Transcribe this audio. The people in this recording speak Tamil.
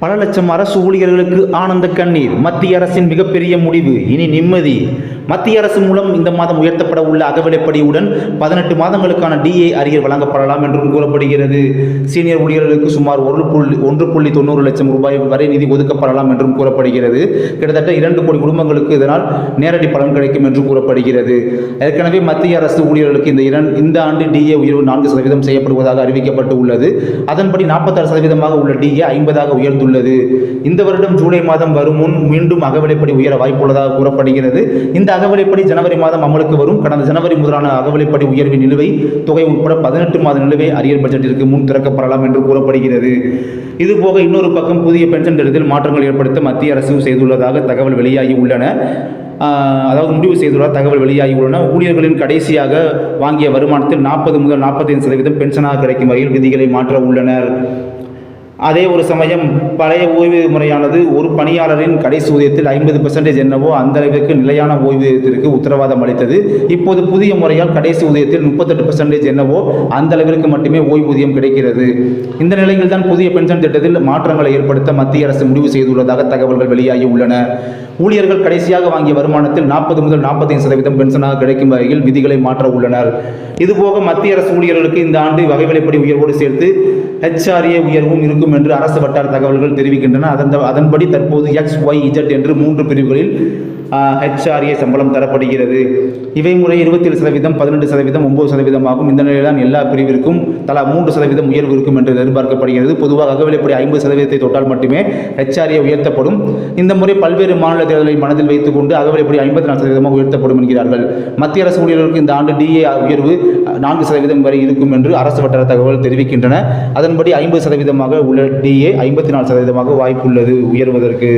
பல லட்சம் அரசு ஊழியர்களுக்கு ஆனந்த கண்ணீர். மத்திய அரசின் மிகப்பெரிய முடிவு, இனி நிம்மதி. மத்திய அரசு மூலம் இந்த மாதம் உயர்த்தப்பட உள்ள அகவிலைப்படியுடன் 18 மாதங்களுக்கான டிஏ அரியர் வழங்கப்படலாம் என்றும் கூறப்படுகிறது. சீனியர் ஊழியர்களுக்கு சுமார் 1.90 லட்சம் ரூபாய் வரை நிதி ஒதுக்கப்படலாம் என்றும் கூறப்படுகிறது. கிட்டத்தட்ட 2 கோடி குடும்பங்களுக்கு இதனால் நேரடி பலன் கிடைக்கும் என்று கூறப்படுகிறது. ஏற்கனவே மத்திய அரசு ஊழியர்களுக்கு இந்த ஆண்டு டிஏ உயர்வு 4% செய்யப்படுவதாக அறிவிக்கப்பட்டு உள்ளது. அதன்படி 46% உள்ள டிஏ 50 உயர்ந்துள்ளது. இந்த வருடம் ஜூலை மாதம் வரும் முன் மீண்டும் அகவிலைப்படி உயர வாய்ப்புள்ளதாக கூறப்படுகிறது. இந்த அகவிலைப்படி ஜனவரி மாதம் அமலுக்கு வரும். கடந்த ஜனவரி முதலான அகவிலைப்படி உயர்வின் நிலுவை தொகை உட்பட 18 மாத நிலுவை அரியர் பட்ஜெட்டிற்கு முன் திறக்கப்படலாம் என்று கூறப்படுகிறது. இதுபோக இன்னொரு பக்கம் புதிய பென்ஷன் திட்டத்தில் மாற்றங்கள் ஏற்படுத்த மத்திய அரசு செய்துள்ளதாக தகவல் வெளியாகி உள்ளன. முடிவு செய்துள்ள தகவல் வெளியாகி உள்ளன. ஊழியர்களின் கடைசியாக வாங்கிய வருமானத்தில் 40 முதல் 45% பென்ஷனாக கிடைக்கும் வகையில் விதிகளை மாற்ற உள்ளனர். அதே ஒரு சமயம் பழைய ஓய்வூதிய முறையானது ஒரு பணியாளரின் கடைசி ஊதியத்தில் 50% என்னவோ அந்த அளவிற்கு நிலையான ஓய்வூதியத்திற்கு உத்தரவாதம் அளித்தது. இப்போது புதிய முறையால் கடைசி ஊதியத்தில் 38% என்னவோ அந்த அளவிற்கு மட்டுமே ஓய்வூதியம் கிடைக்கிறது. இந்த நிலையில் தான் புதிய பென்ஷன் திட்டத்தில் மாற்றங்களை ஏற்படுத்த மத்திய அரசு முடிவு செய்துள்ளதாக தகவல்கள் வெளியாகி உள்ளன. ஊழியர்கள் கடைசியாக வாங்கிய வருமானத்தில் 40 முதல் 45% பென்ஷனாக கிடைக்கும் வகையில் விதிகளை மாற்ற உள்ளனர். இதுபோக மத்திய அரசு ஊழியர்களுக்கு இந்த ஆண்டு வகைவிலைப்படி உயர்வோடு சேர்த்து HRA உயர்வும் இருக்கும் என்று அரசு வட்டார தகவல்கள் தெரிவிக்கின்றன. அதன்படி தற்போது XYZ என்று 3 பிரிவுகளில் HRA சம்பளம் தரப்படுகிறது. இவை முறை 27%, 12%, 9% ஆகும். இந்த நிலையில்தான் எல்லா பிரிவிற்கும் தலா 3% உயர்வு இருக்கும் என்று எதிர்பார்க்கப்படுகிறது. பொதுவாக அகவிலைப்படி 50% தொட்டால் மட்டுமே HRA உயர்த்தப்படும். இந்த முறை பல்வேறு மாநில தேர்தலை மனதில் வைத்துக் கொண்டு அகவிலைப்படி 54% உயர்த்தப்படும் என்கிறார்கள். மத்திய அரசு ஊழியர்களுக்கு இந்த ஆண்டு டிஏ உயர்வு 4% வரை இருக்கும் என்று அரசு வட்டார தகவல் தெரிவிக்கின்றன. அதன்படி 50% உள்ள டிஏ 54% வாய்ப்புள்ளது உயர்வதற்கு.